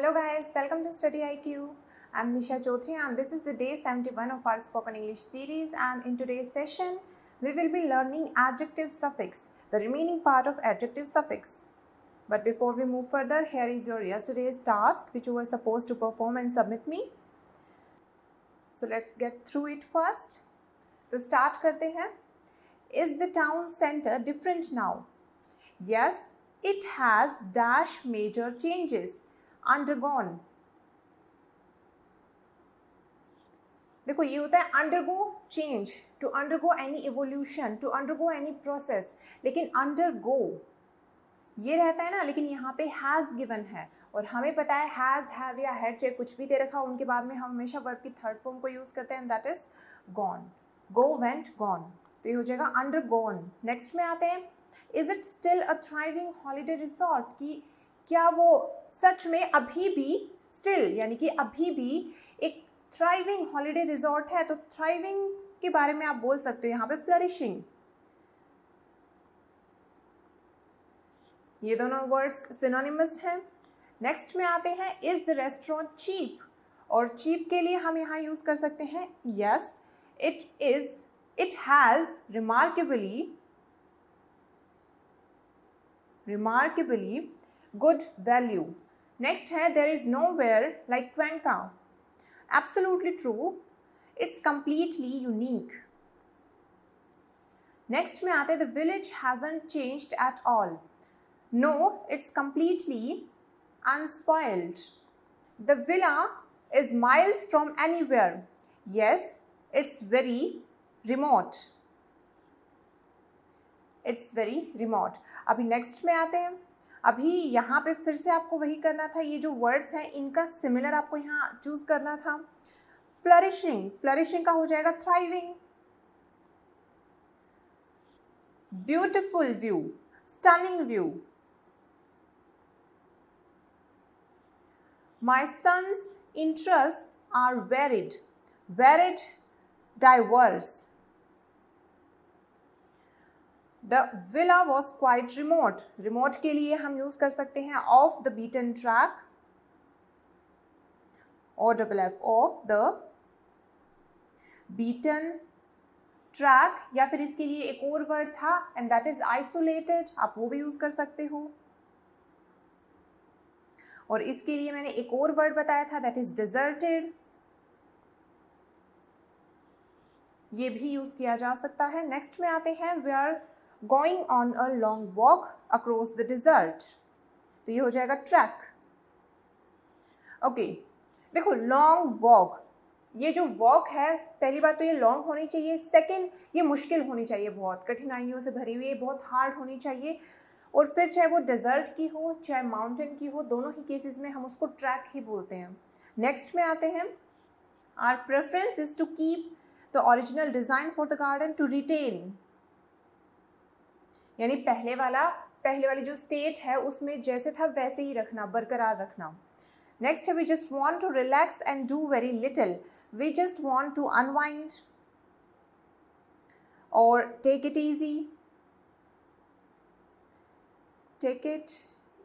Hello guys, welcome to Study IQ. I'm Nisha Chowdhury and this is the day 71 of our spoken English series, and in today's session we will be learning adjective suffix, the remaining part of adjective suffix. But before we move further, here is your yesterday's task which you were supposed to perform and submit me. So let's get through it first. तो start करते हैं. Is the town center different now? Yes, it has dash major changes undergone. देखो ये होता है undergo change, to undergo any evolution, to undergo any process. लेकिन undergo ये रहता है ना, लेकिन यहाँ पे has given है और हमें पता है has, have या had चाहे कुछ भी दे रखा उनके बाद में हम हमेशा वर्ब की थर्ड फॉर्म को यूज़ करते हैं, that is gone. Go, went, gone. तो ये हो जाएगा undergone. नेक्स्ट में आते हैं, is it still a thriving holiday resort? कि क्या वो सच में अभी भी still यानी कि अभी भी एक thriving holiday resort है? तो thriving के बारे में आप बोल सकते हो यहाँ पे flourishing. ये दोनों वर्ड्स सिनोनिमस हैं. नेक्स्ट में आते हैं, इज द रेस्टोरेंट चीप? और चीप के लिए हम यहाँ यूज कर सकते हैं yes, it has remarkably good value. Next है, there is nowhere like Cuenca. Absolutely true, it's completely unique. Next में आते हैं, the village hasn't changed at all. No, it's completely unspoiled. The villa is miles from anywhere. Yes, it's very remote. It's very remote. अभी next में आते हैं. अभी यहाँ पे फिर से आपको वही करना था, ये जो वर्ड्स हैं इनका सिमिलर आपको यहाँ चूज करना था. फ्लरिशिंग का हो जाएगा thriving. Beautiful view, stunning view. My son's interests are varied, diverse. The villa was quite remote. Remote के लिए हम यूज कर सकते हैं off the beaten track, OFF, off the beaten track. या फिर इसके लिए एक और वर्ड था and that is isolated, आप वो भी यूज कर सकते हो. और इसके लिए मैंने एक और वर्ड बताया था, दैट इज डिजर्टेड. ये भी यूज किया जा सकता है. नेक्स्ट में आते हैं, we are going on a long walk across the desert. तो ये हो जाएगा ट्रैक. ओके, देखो लॉन्ग वॉक, ये जो वॉक है पहली बात तो ये लॉन्ग होनी चाहिए. सेकेंड, ये मुश्किल होनी चाहिए, बहुत कठिनाइयों से भरी हुई, बहुत हार्ड होनी चाहिए. और फिर चाहे वो डेजर्ट की हो चाहे माउंटेन की हो, दोनों ही केसेस में हम उसको ट्रैक ही बोलते हैं. नेक्स्ट में आते हैं, our preference is to keep the original design for the garden, to retain. यानी पहले वाली जो स्टेट है उसमें जैसे था वैसे ही रखना, बरकरार रखना. नेक्स्ट है, we just want to relax and do very little. We just want to unwind और take it easy. Take it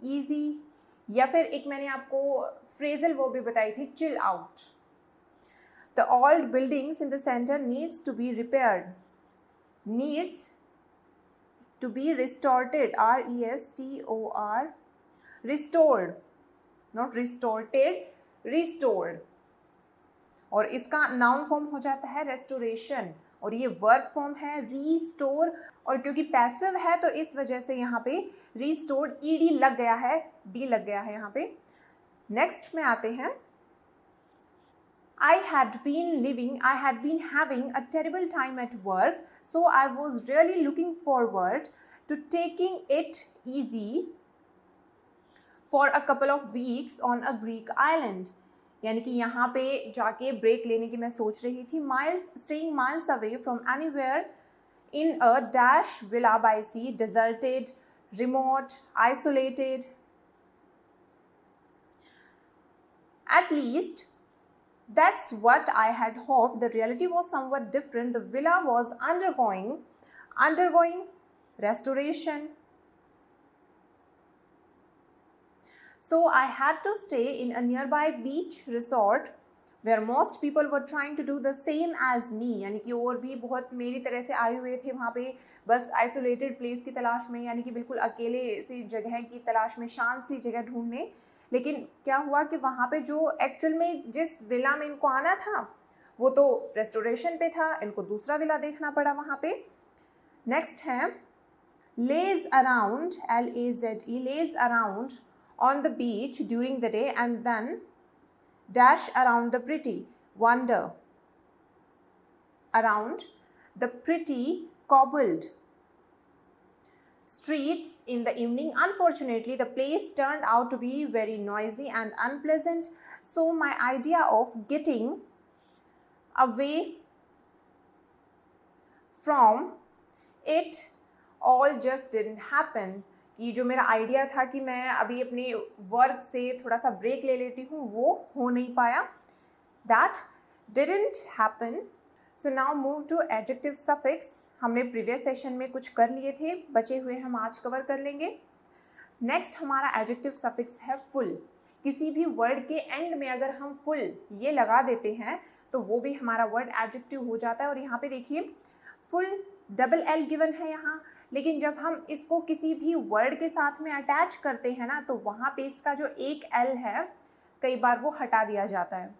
easy, या फिर एक मैंने आपको फ्रेजल वो भी बताई थी, chill out. The old buildings in the centre needs to be repaired, needs to be restorted, RESTOR, restored, not restorted, restored. और इसका नाउन फॉर्म हो जाता है रेस्टोरेशन और ये वर्ब फॉर्म है रीस्टोर. और क्योंकि पैसिव है तो इस वजह से यहाँ पे रीस्टोर्ड ED लग गया है, D लग गया है यहाँ पे. नेक्स्ट में आते हैं, I had been having a terrible time at work, so I was really looking forward to taking it easy for a couple of weeks on a Greek island. यानी कि यहाँ पे जाके ब्रेक लेने की मैं सोच रही थी. Staying miles away from anywhere in a dash villa by sea, deserted, remote, isolated. At least that's what I had hoped. The reality was somewhat different. The villa was undergoing restoration. So I had to stay in a nearby beach resort where most people were trying to do the same as me. यानी कि और भी बहुत मेरी तरह से आए हुए थे वहाँ पे, बस आइसोलेटेड प्लेस की तलाश में, यानी कि बिल्कुल अकेले सी जगह की तलाश में, शांत सी जगह ढूंढने. लेकिन क्या हुआ कि वहाँ पे जो एक्चुअल में जिस विला में इनको आना था वो तो रेस्टोरेशन पे था, इनको दूसरा विला देखना पड़ा वहाँ पे. नेक्स्ट है lays around, L-A-Z-E, lays around on the beach during the day and then dash around the pretty, wander around the pretty cobbled streets in the evening. Unfortunately, the place turned out to be very noisy and unpleasant, so my idea of getting away from it all just didn't happen. कि जो मेरा idea था कि मैं अभी अपने work से थोड़ा सा ब्रेक ले लेती हूँ, वो हो नहीं पाया. That didn't happen. So now move to adjective suffix. हमने प्रीवियस सेशन में कुछ कर लिए थे, बचे हुए हम आज कवर कर लेंगे. नेक्स्ट हमारा एडजेक्टिव सफिक्स है फुल. किसी भी वर्ड के एंड में अगर हम फुल ये लगा देते हैं तो वो भी हमारा वर्ड एडजेक्टिव हो जाता है. और यहाँ पे देखिए फुल डबल एल गिवन है यहाँ, लेकिन जब हम इसको किसी भी वर्ड के साथ में अटैच करते हैं ना तो वहाँ पे इसका जो एक एल है कई बार वो हटा दिया जाता है.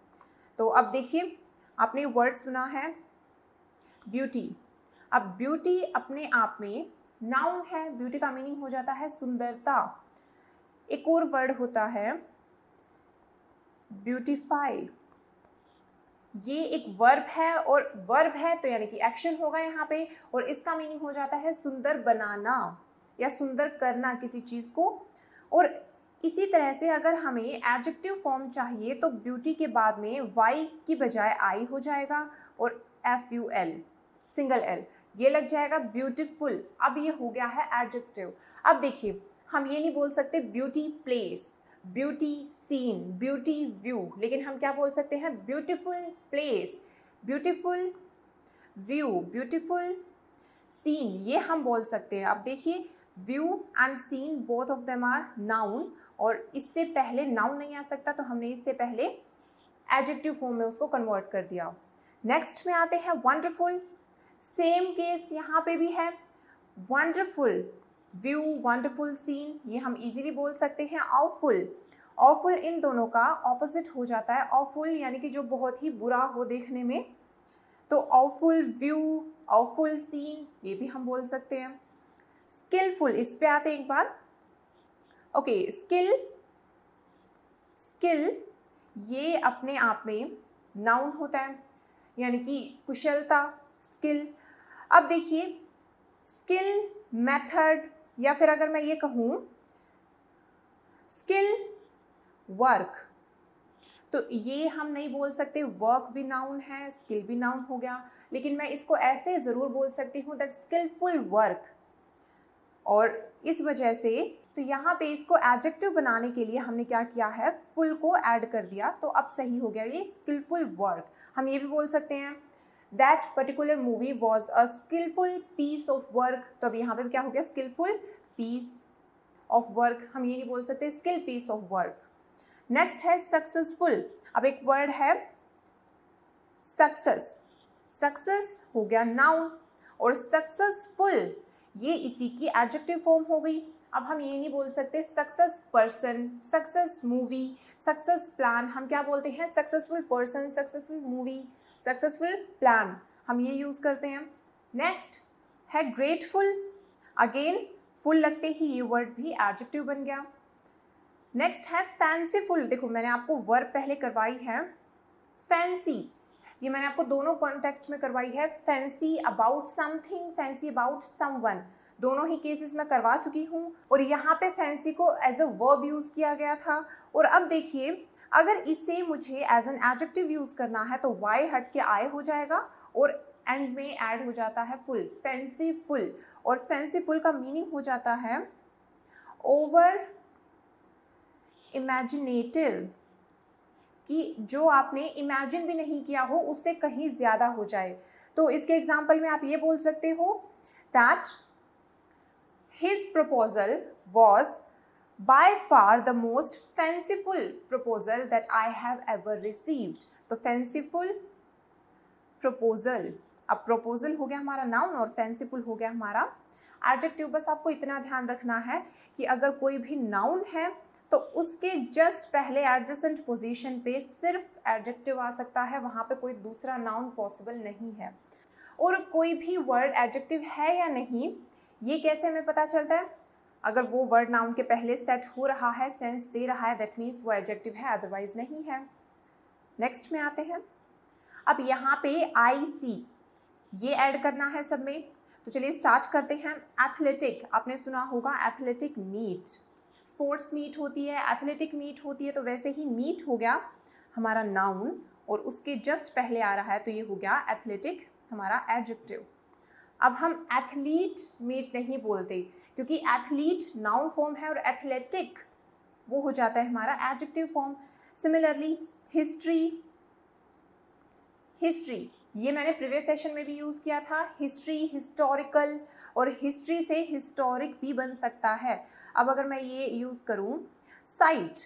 तो अब देखिए आपने वर्ड सुना है ब्यूटी. अब ब्यूटी अपने आप में नाउन है, ब्यूटी का मीनिंग हो जाता है सुंदरता. एक और वर्ड होता है ब्यूटीफाई. ये एक वर्ब है, और वर्ब है तो यानी कि एक्शन होगा यहाँ पे, और इसका मीनिंग हो जाता है सुंदर बनाना या सुंदर करना किसी चीज़ को. और इसी तरह से अगर हमें एडजेक्टिव फॉर्म चाहिए तो ब्यूटी के बाद में वाई की बजाय आई हो जाएगा और FUL सिंगल एल ये लग जाएगा ब्यूटीफुल. अब ये हो गया है एडजेक्टिव. अब देखिए हम ये नहीं बोल सकते beauty place, beauty scene, beauty view, लेकिन हम क्या बोल सकते हैं beautiful place, beautiful view, beautiful scene, ये हम बोल सकते हैं. अब देखिए view and scene both of them are nouns, और इससे पहले नाउन नहीं आ सकता तो हमने इससे पहले एडजेक्टिव फॉर्म में उसको कन्वर्ट कर दिया. नेक्स्ट में आते हैं वंडरफुल. सेम केस यहाँ पे भी है. वंडरफुल व्यू, वंडरफुल सीन, ये हम इजीली बोल सकते हैं. ऑफुल, ऑफुल इन दोनों का ऑपोजिट हो जाता है. ऑफुल यानी कि जो बहुत ही बुरा हो देखने में, तो ऑफुल व्यू, ऑफुल सीन, ये भी हम बोल सकते हैं. स्किलफुल, इस पे आते हैं एक बार. ओके, स्किल, स्किल ये अपने आप में नाउन होता है, यानी कि कुशलता, स्किल. अब देखिए स्किल, मेथड, या फिर अगर मैं ये कहूँ स्किल वर्क, तो ये हम नहीं बोल सकते. वर्क भी नाउन है, स्किल भी नाउन हो गया, लेकिन मैं इसको ऐसे ज़रूर बोल सकती हूँ दैट स्किलफुल वर्क. और इस वजह से तो यहाँ पे इसको एडजेक्टिव बनाने के लिए हमने क्या किया है, फुल को ऐड कर दिया, तो अब सही हो गया ये स्किलफुल वर्क. हम ये भी बोल सकते हैं that particular movie was a skilful piece of work. तो अब यहाँ पे क्या हो गया स्किलफुल पीस ऑफ वर्क. हम ये नहीं बोल सकते skill piece of work. Next है सक्सेसफुल. अब एक वर्ड है सक्सेस. सक्सेस हो गया नाउन, और सक्सेसफुल ये इसी की एडजेक्टिव फॉर्म हो गई. अब हम ये नहीं बोल सकते success person, success movie, success plan. हम क्या बोलते हैं successful person, successful movie, successful plan, हम ये यूज़ करते हैं. नेक्स्ट है ग्रेटफुल. अगेन फुल लगते ही ये वर्ड भी एडजेक्टिव बन गया. नेक्स्ट है फैंसीफुल. देखो मैंने आपको वर्ब पहले करवाई है फैंसी, ये मैंने आपको दोनों कॉन्टेक्स्ट में करवाई है. Fancy about something, fancy about someone, दोनों ही केसेस में करवा चुकी हूँ. और यहाँ पे फैंसी को एज अ वर्ब यूज़ किया गया था. और अब देखिए अगर इसे मुझे एज एन एडजेक्टिव यूज़ करना है तो वाई हट के आए हो जाएगा और एंड में ऐड हो जाता है फुल, फैंसीफुल. और फैंसीफुल का मीनिंग हो जाता है ओवर इमेजिनेटिव, कि जो आपने इमेजिन भी नहीं किया हो उससे कहीं ज़्यादा हो जाए. तो इसके एग्जाम्पल में आप ये बोल सकते हो that his proposal was by far the most fanciful proposal that I have ever received. तो fanciful proposal, अब proposal हो गया हमारा noun और fanciful हो गया हमारा adjective. बस आपको इतना ध्यान रखना है कि अगर कोई भी noun है तो उसके जस्ट पहले एडजेसेंट पोजीशन पे सिर्फ एडजेक्टिव आ सकता है, वहाँ पे कोई दूसरा नाउन पॉसिबल नहीं है. और कोई भी वर्ड एडजेक्टिव है या नहीं ये कैसे हमें पता चलता है? अगर वो वर्ड नाउन के पहले सेट हो रहा है, सेंस दे रहा है, दैट मीन्स वो एडजेक्टिव है, अदरवाइज नहीं है. नेक्स्ट में आते हैं. अब यहाँ पे IC ये ऐड करना है सब में. तो चलिए स्टार्ट करते हैं. एथलेटिक, आपने सुना होगा एथलेटिक मीट, स्पोर्ट्स मीट होती है, एथलेटिक मीट होती है. तो वैसे ही मीट हो गया हमारा नाउन और उसके जस्ट पहले आ रहा है तो ये हो गया एथलेटिक हमारा एडजेक्टिव. अब हम एथलीट मीट नहीं बोलते क्योंकि एथलीट नाउन फॉर्म है और एथलेटिक वो हो जाता है हमारा adjective form. Similarly history, history ये मैंने प्रीवियस सेशन में भी यूज़ किया था. हिस्ट्री, हिस्टोरिकल, और हिस्ट्री से हिस्टोरिक भी बन सकता है. अब अगर मैं ये यूज़ करूँ site,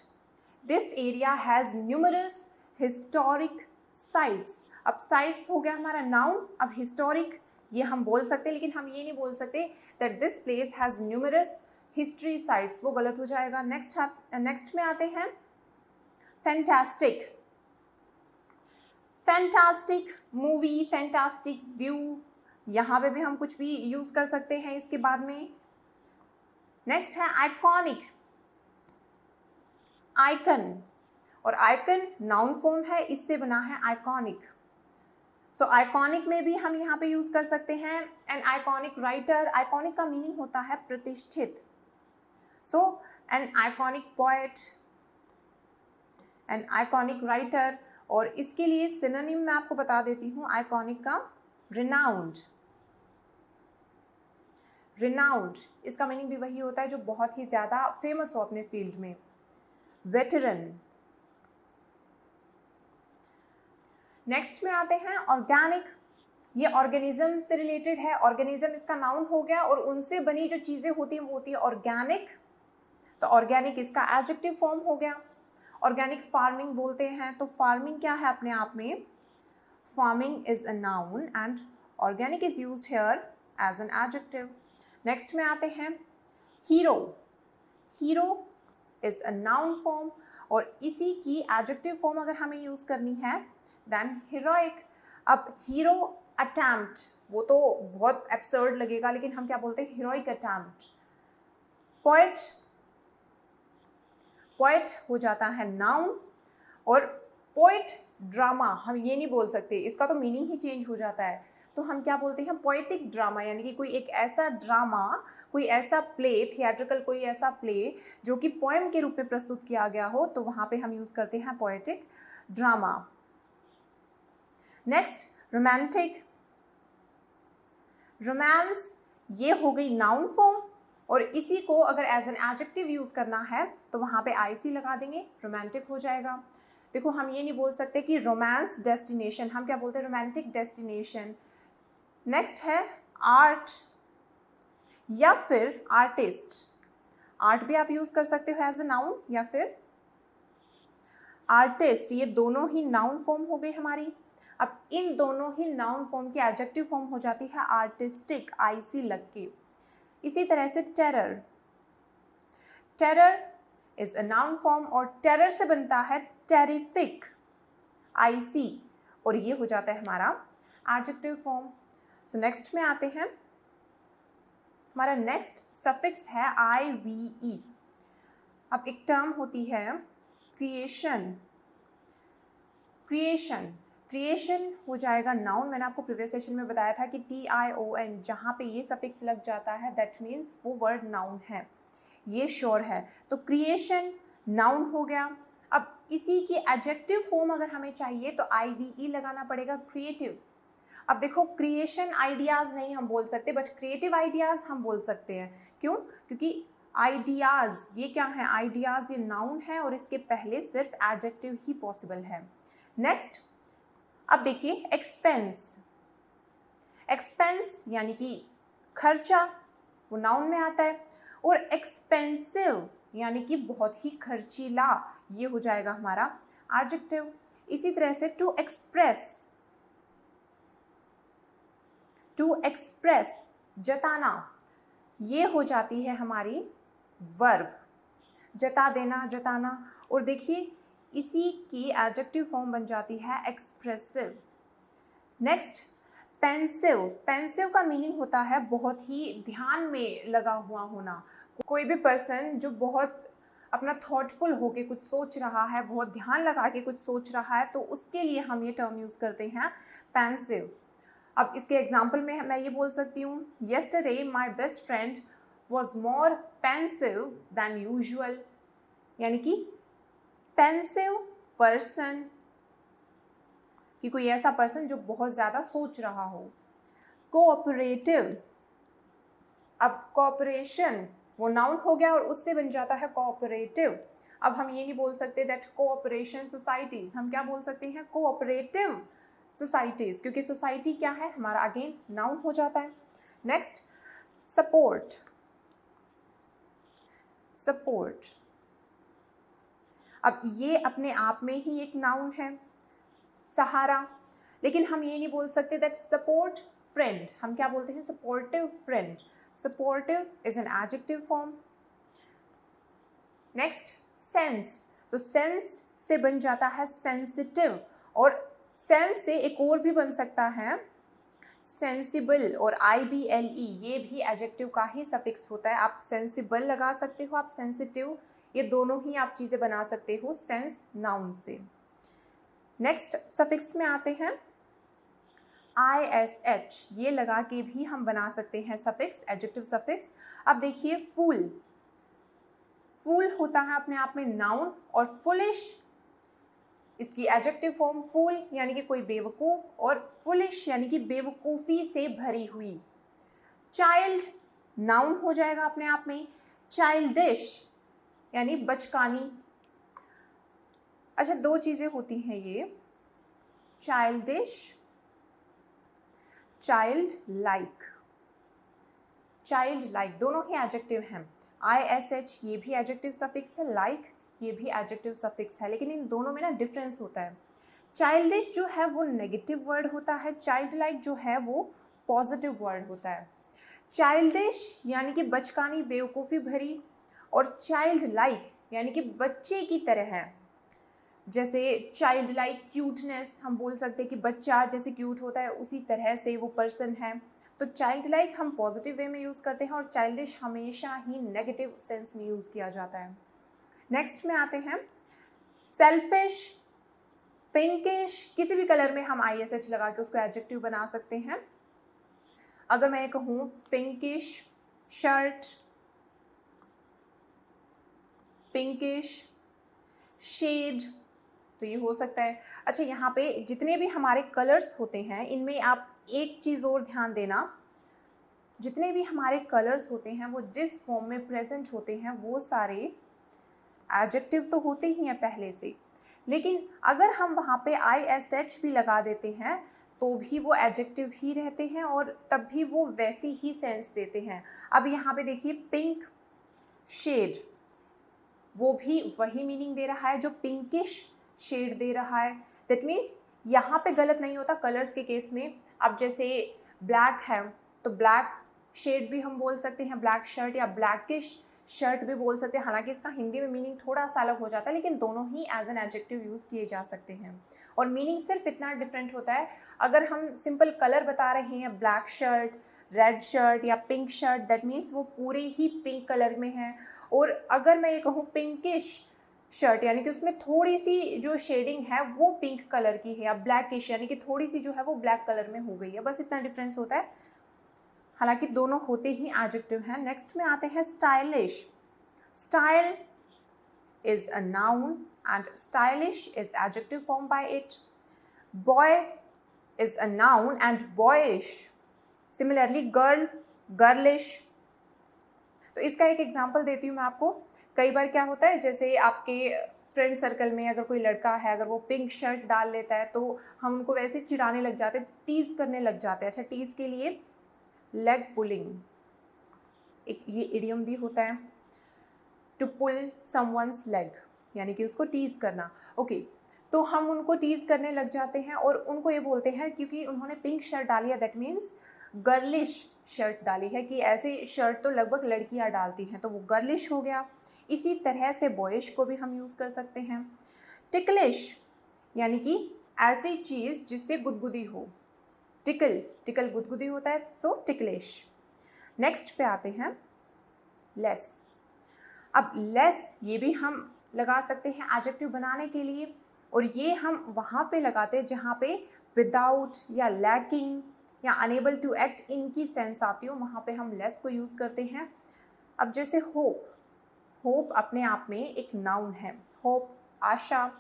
this area has numerous historic sites. अब साइट्स हो गया हमारा नाउन. अब हिस्टोरिक ये हम बोल सकते हैं लेकिन हम ये नहीं बोल सकते that this place has numerous history sites, वो गलत हो जाएगा. नेक्स्ट में आते हैं fantastic. Fantastic movie, fantastic view, यहाँ पे भी हम कुछ भी यूज़ कर सकते हैं इसके बाद में. नेक्स्ट है आइकॉनिक, आइकन, और आइकन नाउन फॉर्म है, इससे बना है आइकॉनिक. सो आइकॉनिक में भी हम यहाँ पे यूज़ कर सकते हैं. एन आइकॉनिक राइटर, आइकॉनिक का मीनिंग होता है प्रतिष्ठित. So an iconic poet, an iconic writer. और इसके लिए सिनोनिम मैं आपको बता देती हूँ आइकॉनिक का, रिनाउंड. रिनाउंड इसका मीनिंग भी वही होता है जो बहुत ही ज़्यादा फेमस हो अपने फील्ड में. वेटरन. नेक्स्ट में आते हैं ऑर्गेनिक. ये ऑर्गेनिज्म से रिलेटेड है. ऑर्गेनिज्म इसका नाउन हो गया और उनसे बनी जो चीज़ें होती हैं वो होती है ऑर्गेनिक. तो ऑर्गेनिक इसका एडजेक्टिव फॉर्म हो गया. ऑर्गेनिक फार्मिंग बोलते हैं. तो फार्मिंग क्या है अपने आप में? Farming is a noun and organic is used here as an adjective. Next में आते हैं hero. Hero is a noun form और इसी की एडजेक्टिव फॉर्म अगर हमें यूज़ करनी है देन हीरोइक. अब हीरो अटेम्प्ट वो तो बहुत एब्सर्ड लगेगा लेकिन हम क्या बोलते हैं? Heroic attempt. पोएट, पोएट हो जाता है नाउन. और पोएट ड्रामा हम ये नहीं बोल सकते, इसका तो मीनिंग ही चेंज हो जाता है. तो हम क्या बोलते हैं? पोएटिक ड्रामा, यानी कि कोई एक ऐसा ड्रामा, कोई ऐसा प्ले, थिएट्रिकल कोई ऐसा प्ले जो कि पोएम के रूप में प्रस्तुत किया गया हो, तो वहाँ पे हम यूज़ करते हैं poetic drama. Next romantic. Romance ये हो गई नाउन फॉर्म और इसी को अगर एज एन एडजेक्टिव यूज़ करना है तो वहाँ पे IC लगा देंगे, रोमांटिक हो जाएगा. देखो हम ये नहीं बोल सकते कि रोमांस डेस्टिनेशन, हम क्या बोलते हैं? Romantic destination. नेक्स्ट है आर्ट या फिर आर्टिस्ट. आर्ट भी आप यूज़ कर सकते हो एज ए नाउन या फिर आर्टिस्ट. ये दोनों ही नाउन फॉर्म हो गई हमारी. अब इन दोनों ही नाउन फॉर्म की एडजेक्टिव फॉर्म हो जाती है आर्टिस्टिक, IC लग के. इसी तरह से terror. Terror is a noun form और टेरर से बनता है टेरिफिक, IC, और ये हो जाता है हमारा एडजेक्टिव फॉर्म. सो नेक्स्ट में आते हैं. हमारा नेक्स्ट सफिक्स है IVE. अब एक टर्म होती है क्रिएशन. क्रिएशन, क्रिएशन हो जाएगा नाउन. मैंने आपको प्रीवियस सेशन में बताया था कि TION जहाँ पे ये सफिक्स लग जाता है दैट मीन्स वो वर्ड नाउन है, ये श्योर है. तो क्रिएशन नाउन हो गया. अब इसी की एडजेक्टिव फॉर्म अगर हमें चाहिए तो IVE लगाना पड़ेगा, क्रिएटिव. अब देखो क्रिएशन आइडियाज़ नहीं हम बोल सकते बट क्रिएटिव आइडियाज़ हम बोल सकते हैं. क्यों? क्योंकि आइडियाज़ ये क्या है? आइडियाज़ ये नाउन है और इसके पहले सिर्फ एडजेक्टिव ही पॉसिबल है. नेक्स्ट अब देखिए एक्सपेंस. एक्सपेंस यानी कि खर्चा वो नाउन में आता है और एक्सपेंसिव यानी कि बहुत ही खर्चीला, ये हो जाएगा हमारा एडजेक्टिव। इसी तरह से टू एक्सप्रेस जताना, ये हो जाती है हमारी वर्ब, जता देना, जताना। और देखिए इसी की एडजेक्टिव फॉर्म बन जाती है एक्सप्रेसिव। Next pensive. पेंसिव का मीनिंग होता है बहुत ही ध्यान में लगा हुआ होना। कोई भी पर्सन जो बहुत अपना थॉटफुल होके कुछ सोच रहा है, बहुत ध्यान लगा के कुछ सोच रहा है, तो उसके लिए हम ये टर्म यूज़ करते हैं पेंसिव। अब इसके एग्जाम्पल में मैं ये बोल सकती हूँ, yesterday my best friend was more pensive than usual, यानी कि पेंसिव पर्सन, कि कोई ऐसा पर्सन जो बहुत ज़्यादा सोच रहा हो। कोऑपरेटिव, अब कोऑपरेशन वो नाउन हो गया और उससे बन जाता है कोऑपरेटिव। अब हम ये नहीं बोल सकते दैट कोऑपरेशन सोसाइटीज़, हम क्या बोल सकते हैं कोऑपरेटिव सोसाइटीज़, क्योंकि सोसाइटी क्या है हमारा अगेन नाउन हो जाता है। Next support. सपोर्ट, अब ये अपने आप में ही एक नाउन है, सहारा, लेकिन हम ये नहीं बोल सकते दैट सपोर्ट फ्रेंड, हम क्या बोलते हैं supportive friend. Supportive is an adjective form. Next sense, तो सेंस से बन जाता है सेंसिटिव, और सेंस से एक और भी बन सकता है सेंसिबल और IBLE, ये भी एडजेक्टिव का ही सफिक्स होता है। आप सेंसिबल लगा सकते हो, आप सेंसिटिव, ये दोनों ही आप चीज़ें बना सकते हो सेंस नाउन से। नेक्स्ट सफिक्स में आते हैं ISH, ये लगा के भी हम बना सकते हैं सफिक्स, एडजेक्टिव सफिक्स। अब देखिए फूल, फूल होता है अपने आप में नाउन, और फुलिश इसकी एडजेक्टिव फॉर्म, फूल यानी कि कोई बेवकूफ़, और फुलिश यानी कि बेवकूफ़ी से भरी हुई। चाइल्ड नाउन हो जाएगा अपने आप में, चाइल्डिश यानी बचकानी। अच्छा दो चीज़ें होती हैं ये, childish, child like, child like दोनों ही एडजेक्टिव हैं। ISH ये भी एडजेक्टिव सफिक्स है, लाइक ये भी एडजेक्टिव सफिक्स है, लेकिन इन दोनों में ना डिफरेंस होता है। चाइल्डिश जो है वो नेगेटिव वर्ड होता है, चाइल्ड लाइक जो है वो पॉजिटिव वर्ड होता है। चाइल्डिश यानी कि बचकानी, बेवकूफ़ी भरी, और चाइल्ड लाइक यानी कि बच्चे की तरह है। जैसे चाइल्ड लाइक क्यूटनेस, हम बोल सकते हैं कि बच्चा जैसे क्यूट होता है उसी तरह से वो पर्सन है। तो चाइल्ड लाइक हम पॉजिटिव वे में यूज़ करते हैं, और चाइल्डिश हमेशा ही नेगेटिव सेंस में यूज़ किया जाता है। नेक्स्ट में आते हैं सेल्फिश, पिंकिश, किसी भी कलर में हम ISH लगा के उसको एडजेक्टिव बना सकते हैं। अगर मैं कहूँ पिंकिश शर्ट, पिंकिश शेड, तो ये हो सकता है। अच्छा यहाँ पे जितने भी हमारे कलर्स होते हैं इनमें आप एक चीज़ और ध्यान देना, जितने भी हमारे कलर्स होते हैं वो जिस फॉर्म में प्रेजेंट होते हैं वो सारे एडजेक्टिव तो होते ही हैं पहले से, लेकिन अगर हम वहाँ पे ISH भी लगा देते हैं तो भी वो एडजेक्टिव ही रहते हैं और तब भी वो वैसी ही सेंस देते हैं। अब यहाँ पे देखिए पिंक शेड, वो भी वही मीनिंग दे रहा है जो पिंकिश शेड दे रहा है। दैट मीन्स यहाँ पे गलत नहीं होता कलर्स के केस में। अब जैसे ब्लैक है तो ब्लैक शेड भी हम बोल सकते हैं, ब्लैक शर्ट या ब्लैकिश शर्ट भी बोल सकते हैं। हालांकि इसका हिंदी में मीनिंग थोड़ा सा अलग हो जाता है, लेकिन दोनों ही एज एन एडजेक्टिव यूज़ किए जा सकते हैं और मीनिंग सिर्फ इतना डिफरेंट होता है। अगर हम सिंपल कलर बता रहे हैं ब्लैक शर्ट, रेड शर्ट या पिंक शर्ट, दैट मीन्स वो पूरे ही पिंक कलर में है। और अगर मैं ये कहूँ पिंकिश शर्ट यानी कि उसमें थोड़ी सी जो शेडिंग है वो पिंक कलर की है, या ब्लैकिश यानी कि थोड़ी सी जो है वो ब्लैक कलर में हो गई है, बस इतना डिफरेंस होता है। हालांकि दोनों होते ही एडजेक्टिव हैं। नेक्स्ट में आते हैं stylish. Style is a noun and stylish is adjective formed by it. Boy is a noun and boyish. Similarly, girl, girlish. तो इसका एक एग्जांपल देती हूँ मैं आपको। कई बार क्या होता है, जैसे आपके फ्रेंड सर्कल में अगर कोई लड़का है, अगर वो पिंक शर्ट डाल लेता है तो हम उनको वैसे चिढ़ाने लग जाते हैं, टीज़ करने लग जाते हैं। अच्छा, टीज़ के लिए लेग पुलिंग एक ये इडियम भी होता है। टू पुल समवंस लेग, यानी कि उसको टीज करना। ओके, तो हम उनको टीज करने लग जाते हैं और उनको ये बोलते हैं क्योंकि उन्होंने पिंक शर्ट डाली है, दैट मीन्स गर्लिश शर्ट डाली है, कि ऐसे शर्ट तो लगभग लड़कियां डालती हैं, तो वो गर्लिश हो गया। इसी तरह से बॉयश को भी हम यूज़ कर सकते हैं। टिकलिश यानी कि ऐसी चीज़ जिससे गुदगुदी हो, टिकल गुदगुदी होता है, सो टिकलिश। नेक्स्ट पे आते हैं लेस। अब लेस ये भी हम लगा सकते हैं एडजेक्टिव बनाने के लिए, और ये हम वहाँ पे लगाते हैं जहाँ पे विदाउट या लैकिंग या अनेबल टू एक्ट इनकी सेंस आती हो, वहाँ पे हम लेस को यूज़ करते हैं। अब जैसे होप अपने आप में एक नाउन है, होप आशा,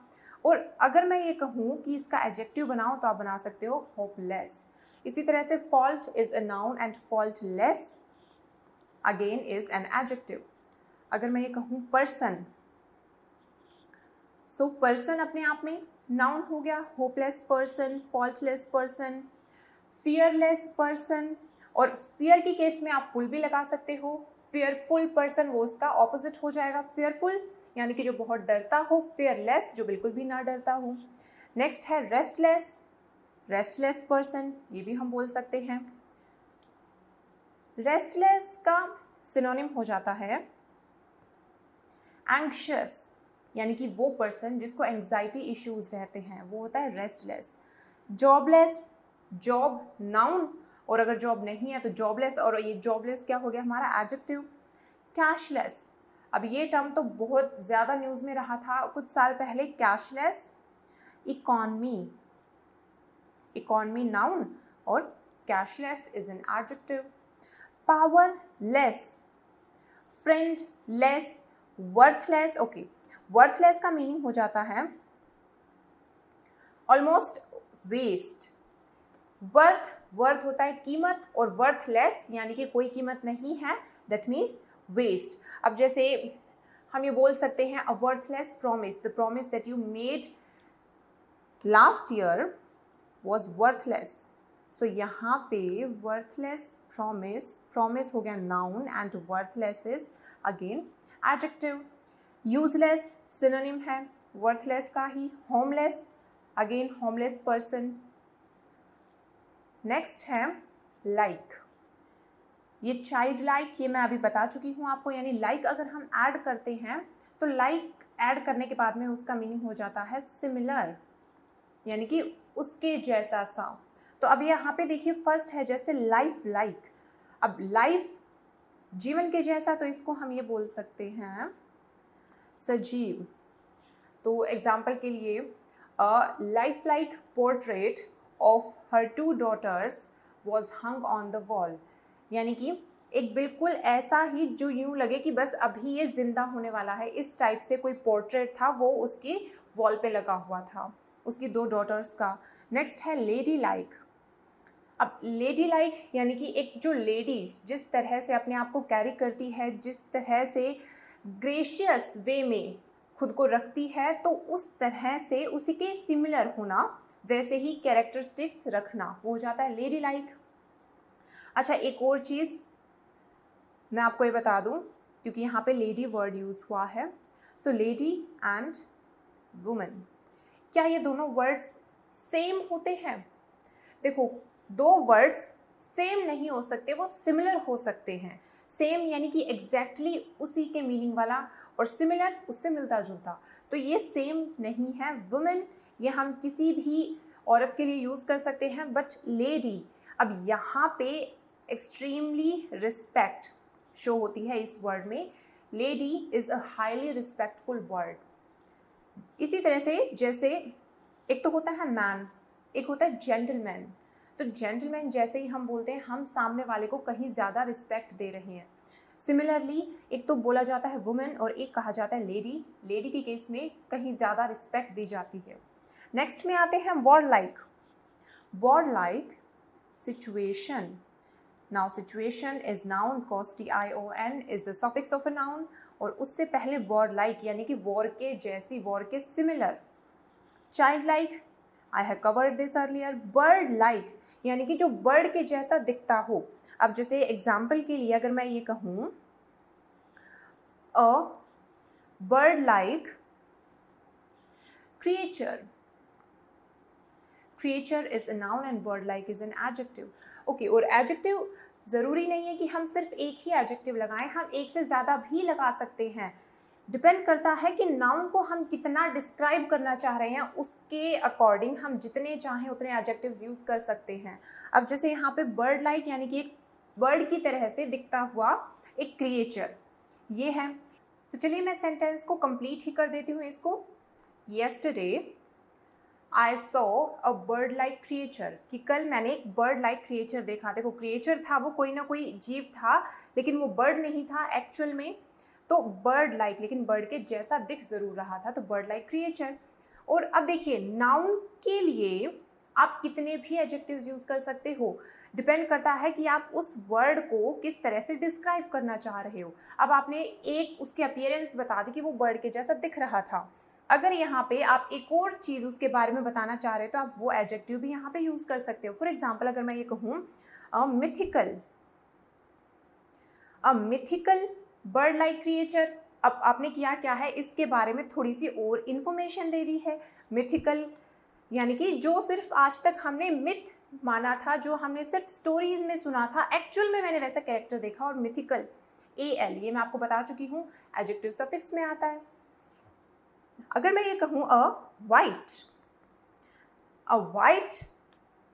और अगर मैं ये कहूँ कि इसका एडजेक्टिव बनाओ तो आप बना सकते हो होपलेस। इसी तरह से fault is a noun and faultless again is an adjective. अगर मैं ये कहूँ पर्सन, सो पर्सन अपने आप में नाउन हो गया, hopeless person, faultless person, fearless person, और फियर की केस में आप फुल भी लगा सकते हो। फियरफुल पर्सन वो उसका ऑपोजिट हो जाएगा, फियरफुल यानी कि जो बहुत डरता हो, फियरलेस जो बिल्कुल भी ना डरता हो। नेक्स्ट है रेस्टलेस पर्सन, ये भी हम बोल सकते हैं। रेस्टलेस का सिनोनिम हो जाता है एंग्शियस, यानी कि वो पर्सन जिसको एंग्जाइटी इश्यूज रहते हैं, वो होता है रेस्टलेस। जॉबलेस, जॉब नाउन, और अगर जॉब नहीं है तो जॉबलेस, और ये जॉबलेस क्या हो गया हमारा एडजेक्टिव। कैशलेस, अब ये टर्म तो बहुत ज़्यादा न्यूज़ में रहा था कुछ साल पहले, कैशलेस। इकॉनमी नाउन और cashless is an adjective. Powerless, friendless, worthless. Okay, worthless का मीनिंग हो जाता है ऑलमोस्ट वेस्ट। वर्थ होता है कीमत, और वर्थलेस यानी कि कोई कीमत नहीं है, दैट मीन्स वेस्ट। अब जैसे हम ये बोल सकते हैं a worthless promise, the promise that you made last year was worthless. So यहाँ पे वर्थलेस प्रॉमिस हो गया noun and worthless is again adjective. Useless synonym है वर्थलेस का ही। Homeless again homeless person. Next है लाइक, ये चाइल्ड लाइक, ये मैं अभी बता चुकी हूँ आपको, यानी लाइक अगर हम ऐड करते हैं तो लाइक ऐड करने के बाद में उसका मीनिंग हो जाता है सिमिलर, यानी कि उसके जैसा सा। तो अब यहाँ पे देखिए फर्स्ट है जैसे लाइफ लाइक, अब लाइफ जीवन के जैसा, तो इसको हम ये बोल सकते हैं सजीव। तो एग्जाम्पल के लिए life like portrait of her 2 daughters was hung on the wall, यानी कि एक बिल्कुल ऐसा ही जो यूँ लगे कि बस अभी ये जिंदा होने वाला है, इस टाइप से कोई पोर्ट्रेट था, वो उसकी वॉल पे लगा हुआ था उसकी 2 daughters का। नेक्स्ट है लेडी लाइक। अब लेडी लाइक यानी कि एक जो लेडी जिस तरह से अपने आप को कैरी करती है, जिस तरह से ग्रेशियस वे में खुद को रखती है, तो उस तरह से उसी के सिमिलर होना, वैसे ही कैरेक्टरिस्टिक्स रखना, वो हो जाता है लेडी लाइक। अच्छा, एक और चीज़ मैं आपको ये बता दूं, क्योंकि यहाँ पे लेडी वर्ड यूज़ हुआ है, सो लेडी एंड वुमन, क्या ये दोनों वर्ड्स सेम होते हैं? देखो, 2 वर्ड्स सेम नहीं हो सकते, वो सिमिलर हो सकते हैं। सेम यानी कि एग्जैक्टली उसी के मीनिंग वाला, और सिमिलर उससे मिलता जुलता, तो ये सेम नहीं है। वुमेन ये हम किसी भी औरत के लिए यूज़ कर सकते हैं, बट लेडी, अब यहाँ पे एक्सट्रीमली रिस्पेक्ट शो होती है इस वर्ड में। Lady is a highly respectful word. इसी तरह से जैसे एक तो होता है मैन, एक होता है जेंटलमैन। तो जेंटलमैन जैसे ही हम बोलते हैं, हम सामने वाले को कहीं ज़्यादा रिस्पेक्ट दे रहे हैं। सिमिलरली एक तो बोला जाता है वुमेन और एक कहा जाता है लेडी। लेडी के केस में कहीं ज़्यादा रिस्पेक्ट दी जाती है। नेक्स्ट में आते हैं warlike. Warlike situation. Now situation is noun, cos tion is the suffix of a noun, और उससे पहले वॉरलाइक यानी कि वॉर के जैसी, वॉर के similar. Child like, I have covered this earlier. Bird like यानी कि जो बर्ड के जैसा दिखता हो। अब जैसे एग्जाम्पल के लिए अगर मैं ये कहूँ, अ bird like creature. Creature is a noun and bird like is an adjective. Okay, और adjective ज़रूरी नहीं है कि हम सिर्फ एक ही adjective लगाएं, हम एक से ज़्यादा भी लगा सकते हैं. डिपेंड करता है कि नाउन को हम कितना डिस्क्राइब करना चाह रहे हैं, उसके अकॉर्डिंग हम जितने चाहें उतने एडजेक्टिव्स यूज़ कर सकते हैं. अब जैसे यहाँ पे बर्ड लाइक यानी कि एक बर्ड की तरह से दिखता हुआ एक क्रिएचर ये है. तो चलिए मैं सेंटेंस को कंप्लीट ही कर देती हूँ इसको. Yesterday I saw a bird like creature, कि कल मैंने एक बर्ड लाइक क्रिएचर देखा. देखो क्रिएचर था वो कोई ना कोई जीव था, लेकिन वो बर्ड नहीं था एक्चुअल में. तो बर्ड लाइक, लेकिन बर्ड के जैसा दिख ज़रूर रहा था, तो बर्ड लाइक क्रिएचर. और अब देखिए नाउन के लिए आप कितने भी एडजेक्टिव्स यूज़ कर सकते हो. डिपेंड करता है कि आप उस वर्ड को किस तरह से डिस्क्राइब करना चाह रहे हो. अब आपने एक उसके अपीयरेंस बता दी कि वो बर्ड के जैसा दिख रहा था. अगर यहाँ पे आप एक और चीज़ उसके बारे में बताना चाह रहे हो तो आप वो एडजेक्टिव भी यहाँ पे यूज़ कर सकते हो. फॉर एग्जाम्पल अगर मैं ये कहूँ मिथिकल बर्ड लाइक क्रिएचर, अब आपने किया क्या है, इसके बारे में थोड़ी सी और इन्फॉर्मेशन दे दी है. मिथिकल यानी कि जो सिर्फ आज तक हमने मिथ माना था, जो हमने सिर्फ स्टोरीज में सुना था, एक्चुअल में मैंने वैसा कैरेक्टर देखा. और मिथिकल AL ये मैं आपको बता चुकी हूँ, एडजेक्टिव सफिक्स में आता है. अगर मैं ये कहूँ अ वाइट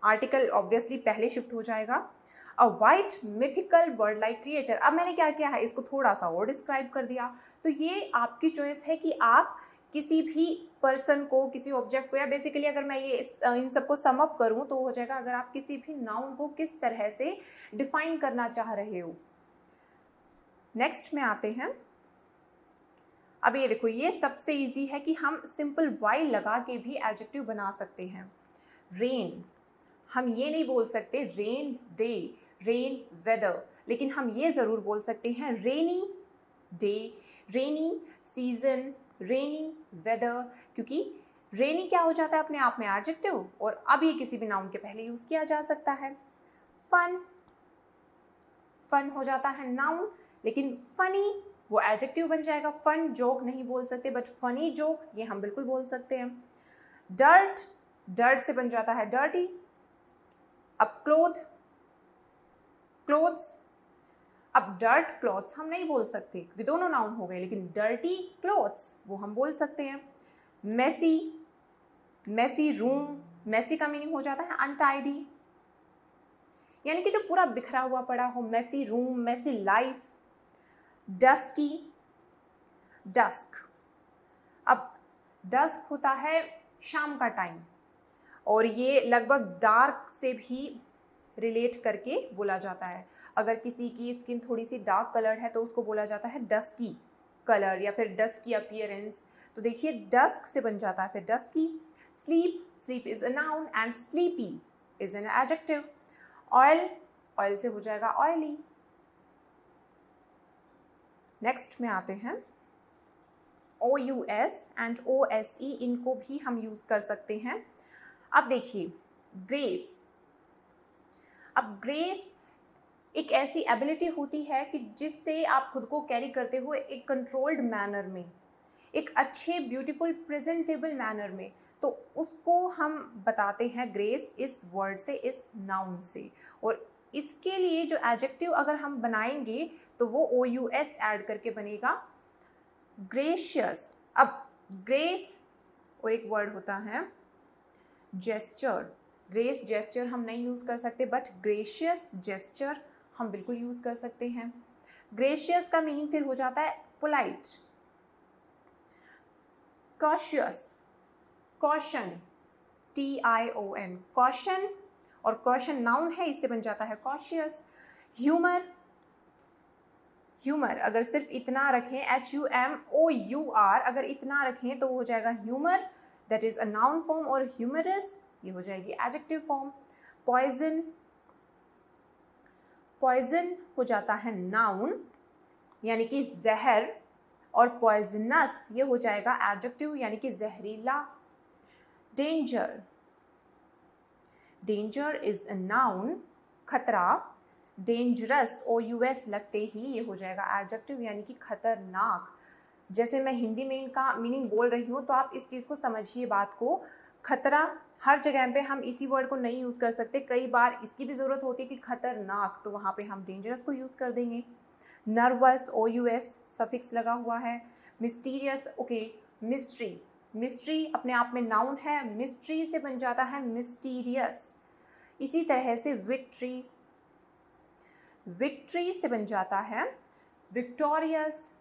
आर्टिकल ऑब्वियसली पहले शिफ्ट हो जाएगा. अ white mythical bird like creature. अब मैंने क्या किया है, इसको थोड़ा सा और डिस्क्राइब कर दिया. तो ये आपकी चॉइस है कि आप किसी भी पर्सन को, किसी ऑब्जेक्ट को, या बेसिकली अगर मैं ये इन सबको सम अप करूँ तो हो जाएगा अगर आप किसी भी नाउन को किस तरह से डिफाइन करना चाह रहे हो. नेक्स्ट में आते हैं. अब ये देखो, ये सबसे इजी है कि हम सिंपल वाई लगा के भी एडजेक्टिव बना सकते हैं. रेन, हम ये नहीं बोल सकते रेन डे, रेन वेदर, लेकिन हम ये ज़रूर बोल सकते हैं rainy day, rainy season, rainy weather, क्योंकि रेनी क्या हो जाता है अपने आप में एडजेक्टिव, और अब ये किसी भी नाउन के पहले यूज़ किया जा सकता है. फन हो जाता है नाउन, लेकिन फनी वो एडजेक्टिव बन जाएगा. फन जोक नहीं बोल सकते, बट फनी जोक ये हम बिल्कुल बोल सकते हैं. डर्ट से बन जाता है डर्टी. अब क्लोथ्स, अब डर्ट क्लॉथ्स हम नहीं बोल सकते क्योंकि दोनों नाउन हो गए, लेकिन डर्टी क्लॉथ्स वो हम बोल सकते हैं. मेसी रूम, मेसी का मीनिंग हो जाता है अनटाइडी, यानी कि जो पूरा बिखरा हुआ पड़ा हो. Messy room, messy life. Dusk, अब डस्क होता है शाम का टाइम, और ये लगभग डार्क से भी रिलेट करके बोला जाता है. अगर किसी की स्किन थोड़ी सी डार्क कलर है तो उसको बोला जाता है डस्की कलर या फिर डस्की अपीयरेंस. तो देखिए डस्क से बन जाता है फिर dusky. Sleep is a noun and sleepy is an adjective. Oil से हो जाएगा ऑयली. नेक्स्ट में आते हैं OUS एंड OSE, इनको भी हम यूज़ कर सकते हैं. अब देखिए ग्रेस, अब ग्रेस एक ऐसी एबिलिटी होती है कि जिससे आप खुद को कैरी करते हुए एक कंट्रोल्ड मैनर में, एक अच्छे ब्यूटीफुल प्रेजेंटेबल मैनर में, तो उसको हम बताते हैं ग्रेस इस वर्ड से, इस नाउन से. और इसके लिए जो एडजेक्टिव अगर हम बनाएंगे तो वो OUS ऐड करके बनेगा ग्रेशियस. अब ग्रेस और एक वर्ड होता है जेस्चर. ग्रेस जेस्चर हम नहीं यूज़ कर सकते, बट ग्रेशियस जेस्चर हम बिल्कुल यूज़ कर सकते हैं. ग्रेशियस का मीनिंग फिर हो जाता है polite. Cautious, caution, TION, caution, और कॉशन नाउन है, इससे बन जाता है कॉशियस. ह्यूमर अगर सिर्फ इतना रखें HUMOUR, अगर इतना रखें तो हो जाएगा humour, that is a noun form, और ह्यूमरस ये हो जाएगी एडजेक्टिव फॉर्म. पॉइजन हो जाता है नाउन यानी कि जहर, और पॉइजनस ये हो जाएगा एडजेक्टिव यानी कि जहरीला. डेंजर इज अ नाउन, खतरा. डेंजरस OUS लगते ही ये हो जाएगा एडजेक्टिव यानी कि खतरनाक. जैसे मैं हिंदी में इनका मीनिंग बोल रही हूँ, तो आप इस चीज़ को समझिए बात को। खतरा, हर जगह पे हम इसी वर्ड को नहीं यूज़ कर सकते, कई बार इसकी भी ज़रूरत होती है कि खतरनाक, तो वहाँ पे हम डेंजरस को यूज़ कर देंगे। नर्वस, OUS सफिक्स लगा हुआ है। मिस्टीरियस, ओके, मिस्ट्री, मिस्ट्री अपने आप में नाउन है, मिस्ट्री से बन जाता है मिस्टीरियस। इसी तरह से विक्ट्री, विक्ट्री से बन जाता है विक्टोरियस।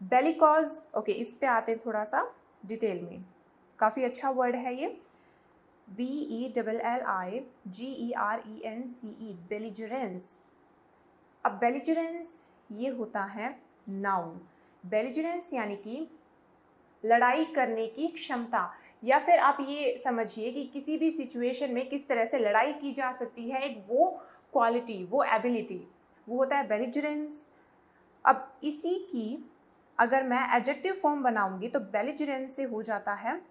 बेलिकॉज, ओके, इस पे आते हैं थोड़ा सा डिटेल में, काफ़ी अच्छा वर्ड है ये, BELLIGERENCE, बेलिजरेंस। अब बेलिजरेंस ये होता है नाउन। बेलिजरेंस यानी कि लड़ाई करने की क्षमता, या फिर आप ये समझिए कि किसी भी सिचुएशन में किस तरह से लड़ाई की जा सकती है, एक वो क्वालिटी, वो एबिलिटी, वो होता है बेलिजरेंस। अब इसी की अगर मैं एडजेक्टिव फॉर्म बनाऊंगी तो बेलिजरेंस से हो जाता है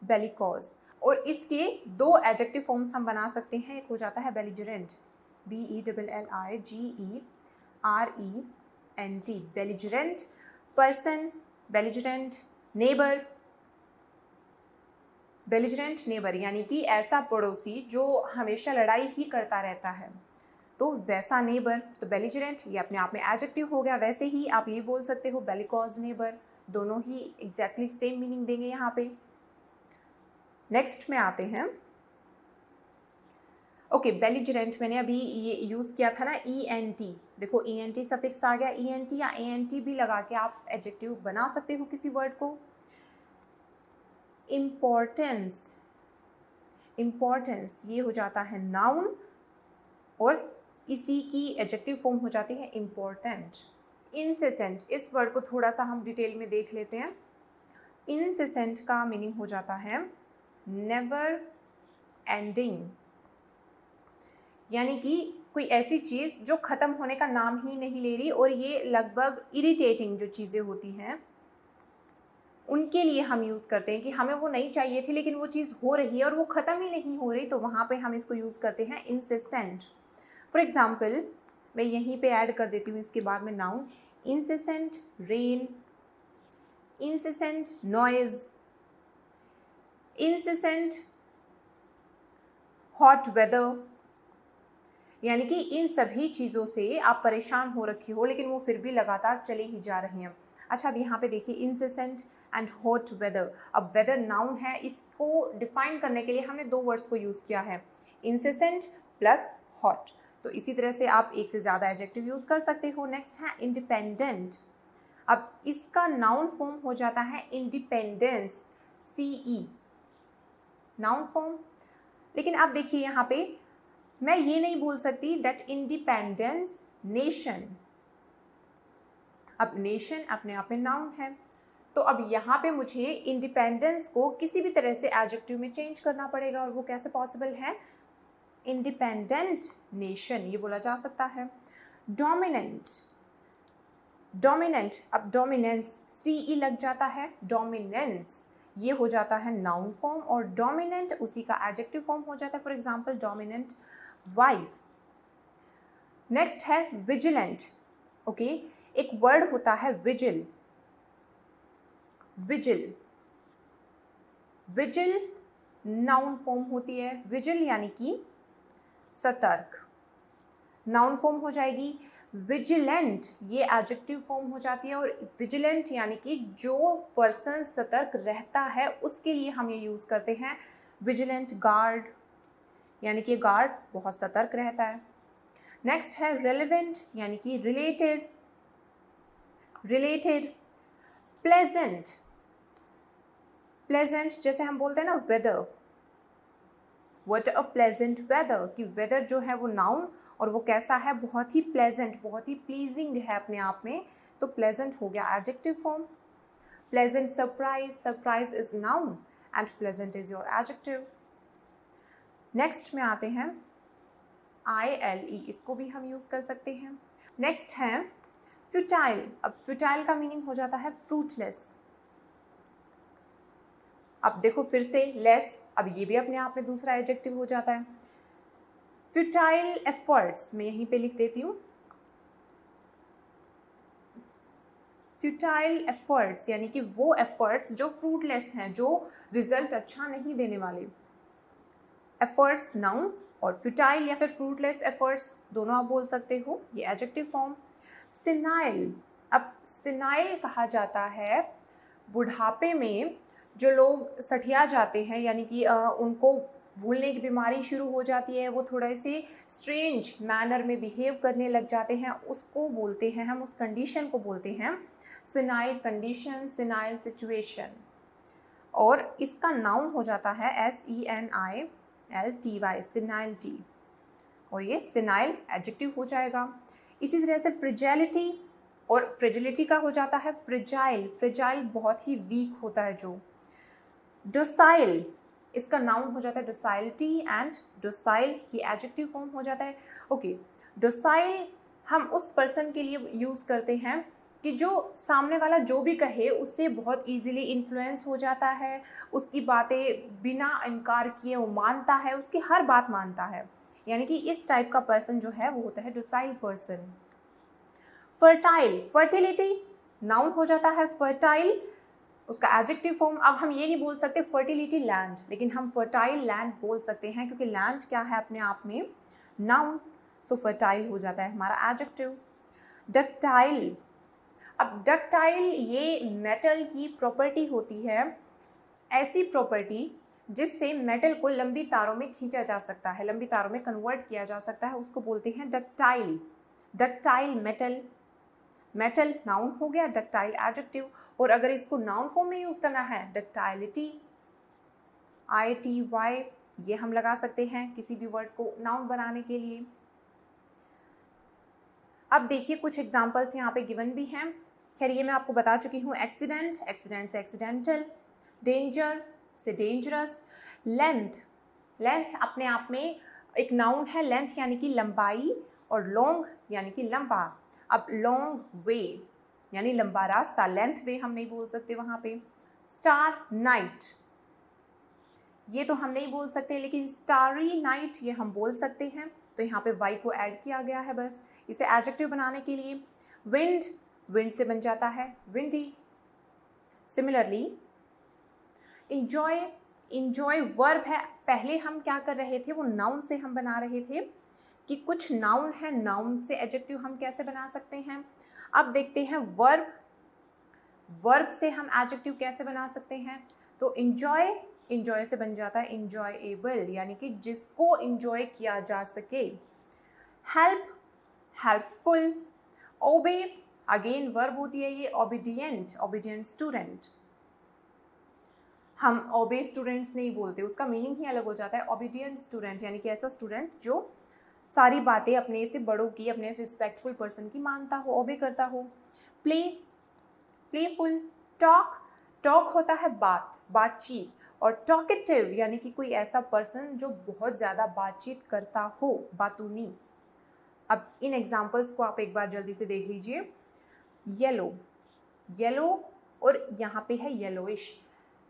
बेलिकॉज, और इसके दो एडजेक्टिव फॉर्म्स हम बना सकते हैं। एक हो जाता है belligerent, BELLIGERENT, belligerent person, belligerent neighbour, belligerent neighbour यानी कि ऐसा पड़ोसी जो हमेशा लड़ाई ही करता रहता है, तो वैसा नेबर। तो बेलिजरेंट ये अपने आप में एडजेक्टिव हो गया, वैसे ही आप ये बोल सकते हो बेलिकॉज नेबर, दोनों ही एग्जैक्टली सेम मीनिंग देंगे यहाँ पे। नेक्स्ट में आते हैं, ओके, बेलिजरेंट मैंने अभी ये यूज़ किया था ना ENT, देखो ENT सफिक्स आ गया, ENT या ANT भी लगा के आप एडजेक्टिव बना सकते हो किसी वर्ड को। इम्पोर्टेंस, इम्पोर्टेंस ये हो जाता है नाउन, और इसी की एडजेक्टिव फॉर्म हो जाती है इम्पोर्टेंट। इंसेसेंट, इस वर्ड को थोड़ा सा हम डिटेल में देख लेते हैं। इंसेसेंट का मीनिंग हो जाता है नेवर एंडिंग, यानी कि कोई ऐसी चीज़ जो ख़त्म होने का नाम ही नहीं ले रही, और ये लगभग इरिटेटिंग जो चीज़ें होती हैं उनके लिए हम यूज़ करते हैं कि हमें वो नहीं चाहिए थी लेकिन वो चीज़ हो रही है और वो ख़त्म ही नहीं हो रही, तो वहाँ पे हम इसको यूज़ करते हैं इंसेसेंट। फॉर एग्ज़ाम्पल मैं यहीं पे ऐड कर देती हूँ इसके बाद में noun, incessant rain, incessant noise, incessant hot weather, यानी कि इन सभी चीज़ों से आप परेशान हो रखे हो लेकिन वो फिर भी लगातार चले ही जा रहे हैं। अच्छा, अब यहाँ पे देखिए इंसेसेंट एंड हॉट वेदर। अब वेदर नाउन है, इसको डिफाइन करने के लिए हमने दो वर्ड्स को यूज़ किया है, इंसेसेंट प्लस हॉट। तो इसी तरह से आप एक से ज़्यादा एडजेक्टिव यूज़ कर सकते हो। नेक्स्ट है इंडिपेंडेंट। अब इसका नाउन फॉर्म हो जाता है इंडिपेंडेंस, CE नाउन फॉर्म। लेकिन अब देखिए यहाँ पे मैं ये नहीं बोल सकती दैट इंडिपेंडेंस नेशन। अब नेशन अपने आप में नाउन है, तो अब यहाँ पे मुझे इंडिपेंडेंस को किसी भी तरह से एडजेक्टिव में चेंज करना पड़ेगा, और वो कैसे पॉसिबल है, इंडिपेंडेंट नेशन ये बोला जा सकता है। डोमिनेंट, डोमिनेंट, अब डोमिनेंस CE लग जाता है, डोमिनेंस ये हो जाता है नाउन फॉर्म, और डोमिनेंट उसी का एडजेक्टिव फॉर्म हो जाता है, for example dominant wife. Next है विजिलेंट। ओके, एक वर्ड होता है vigil, vigil, vigil noun form होती है, विजिल यानी कि सतर्क, नाउन फॉर्म हो जाएगी। विजिलेंट ये एडजेक्टिव फॉर्म हो जाती है, और विजिलेंट यानी कि जो पर्सन सतर्क रहता है उसके लिए हम ये यूज़ करते हैं विजिलेंट गार्ड, यानी कि गार्ड बहुत सतर्क रहता है। नेक्स्ट है रेलेवेंट यानी कि रिलेटेड, रिलेटेड। प्लेजेंट, प्लेजेंट जैसे हम बोलते हैं ना weather, what a pleasant weather, कि वेदर जो है वो नाउन और वो कैसा है, बहुत ही प्लेजेंट, बहुत ही प्लीजिंग है अपने आप में, तो प्लेजेंट हो गया adjective form. Pleasant surprise, surprise is noun and pleasant is your adjective. Next में आते हैं ILE, इसको भी हम यूज़ कर सकते हैं। नेक्स्ट है फ्यूटाइल। अब फ्यूटाइल का मीनिंग हो जाता है फ्रूटलेस। अब देखो फिर से लेस, अब ये भी अपने आप में दूसरा एडजेक्टिव हो जाता है। फ्यूटाइल एफर्ट्स मैं यहीं पे लिख देती हूँ, फ्यूटाइल एफर्ट्स यानी कि वो एफर्ट्स जो फ्रूटलेस हैं, जो रिजल्ट अच्छा नहीं देने वाले। एफर्ट्स नाउन और फ्यूटाइल या फिर फ्रूटलेस एफर्ट्स दोनों आप बोल सकते हो, ये एडजेक्टिव फॉर्म। सिनाइल, अब सिनाइल कहा जाता है बुढ़ापे में जो लोग सठिया जाते हैं, यानी कि उनको भूलने की बीमारी शुरू हो जाती है, वो थोड़े से स्ट्रेंज मैनर में बिहेव करने लग जाते हैं, उसको बोलते हैं हम, उस कंडीशन को बोलते हैं सिनाइल कंडीशन, सिनाइल सिचुएशन। और इसका नाउन हो जाता है SENILTY, सिनाइलिटी, और ये सिनाइल एडजेक्टिव हो जाएगा। इसी तरह से फ्रिजैलिटी और फ्रिजिलिटी का हो जाता है फ्रिजाइल, फ्रिजाइल बहुत ही वीक होता है जो। डोसाइल, इसका नाउन हो जाता है डोसाइलिटी एंड डोसाइल की एडजेक्टिव फॉर्म हो जाता है। ओके, डोसाइल हम उस पर्सन के लिए यूज़ करते हैं कि जो सामने वाला जो भी कहे उससे बहुत इजीली इन्फ्लुएंस हो जाता है, उसकी बातें बिना इनकार किए वो मानता है, उसकी हर बात मानता है, यानी कि इस टाइप का पर्सन जो है वो होता है docile person. Fertile, fertility noun हो जाता है फर्टाइल, उसका एडजेक्टिव फॉर्म। अब हम ये नहीं बोल सकते फर्टिलिटी लैंड, लेकिन हम फर्टाइल लैंड बोल सकते हैं क्योंकि लैंड क्या है अपने आप में नाउन, सो फर्टाइल हो जाता है हमारा एडजेक्टिव। डक्टाइल, अब डक्टाइल ये मेटल की प्रॉपर्टी होती है, ऐसी प्रॉपर्टी जिससे मेटल को लंबी तारों में खींचा जा सकता है, लंबी तारों में कन्वर्ट किया जा सकता है, उसको बोलते हैं ductile. Ductile metal, metal noun हो गया, डक्टाइल एडजेक्टिव। और अगर इसको नाउन फॉर्म में यूज़ करना है डक्टाइलिटी, ITY, ये हम लगा सकते हैं किसी भी वर्ड को नाउन बनाने के लिए। अब देखिए कुछ एग्जांपल्स यहाँ पे गिवन भी हैं, खैर ये मैं आपको बता चुकी हूँ। एक्सीडेंट, एक्सीडेंट से एक्सीडेंटल, डेंजर से डेंजरस, लेंथ, लेंथ अपने आप में एक नाउन है, लेंथ यानी कि लंबाई, और लॉन्ग यानी कि लंबा। अब लॉन्ग वे यानी लंबा रास्ता, लेंथ वे हम नहीं बोल सकते वहाँ पे। स्टार नाइट, ये तो हम नहीं बोल सकते, लेकिन स्टारी नाइट ये हम बोल सकते हैं, तो यहाँ पे वाई को ऐड किया गया है बस इसे एडजेक्टिव बनाने के लिए। विंड, विंड से बन जाता है windy. Similarly enjoy, enjoy verb है, पहले हम क्या कर रहे थे, वो नाउन से हम बना रहे थे कि कुछ नाउन है, नाउन से एडजेक्टिव हम कैसे बना सकते हैं। अब देखते हैं वर्ब, वर्ब से हम एडजेक्टिव कैसे बना सकते हैं। तो इंजॉय, इंजॉय से बन जाता है इंजॉयएबल, यानी कि जिसको इंजॉय किया जा सके। Help, helpful. Obey, again verb होती है ये, ओबीडियंट, ओबीडियंट स्टूडेंट। हम ओबे स्टूडेंट्स नहीं बोलते, उसका मीनिंग ही अलग हो जाता है। ओबीडियंट स्टूडेंट यानी कि ऐसा स्टूडेंट जो सारी बातें अपने से बड़ों की, अपने से रिस्पेक्टफुल पर्सन की मानता हो, ओबे करता हो। Play, playful. टॉक, टॉक होता है बात, बातचीत, और टॉकेटिव यानी कि कोई ऐसा पर्सन जो बहुत ज़्यादा बातचीत करता हो, बातूनी। अब इन एग्जाम्पल्स को आप एक बार जल्दी से देख लीजिए। येलो, येलो और यहाँ पे है येलोइश,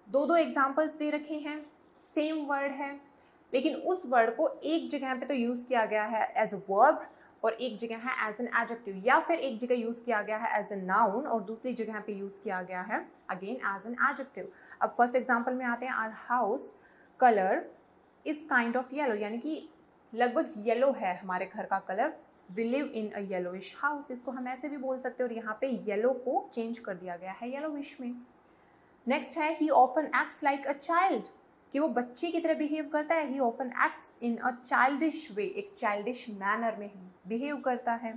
दो दो एग्जाम्पल्स दे रखे हैं, सेम वर्ड है, लेकिन उस वर्ड को एक जगह पे तो यूज़ किया गया है एज अ वर्ब और एक जगह है एज एन एडजेक्टिव, या फिर एक जगह यूज़ किया गया है एज ए नाउन और दूसरी जगह पे यूज़ किया गया है अगेन एज एन एडजेक्टिव। अब फर्स्ट एग्जाम्पल में आते हैं, our house colour is kind of yellow, यानी कि लगभग येलो है हमारे घर का colour. We live in a yellowish house, इसको हम ऐसे भी बोल सकते हैं, और यहाँ पे येलो को चेंज कर दिया गया है येलोइश में। नेक्स्ट है he often acts like a child, कि वो बच्चे की तरह बिहेव करता है। He often acts in a childish way, एक चाइल्डिश मैनर में बिहेव करता है।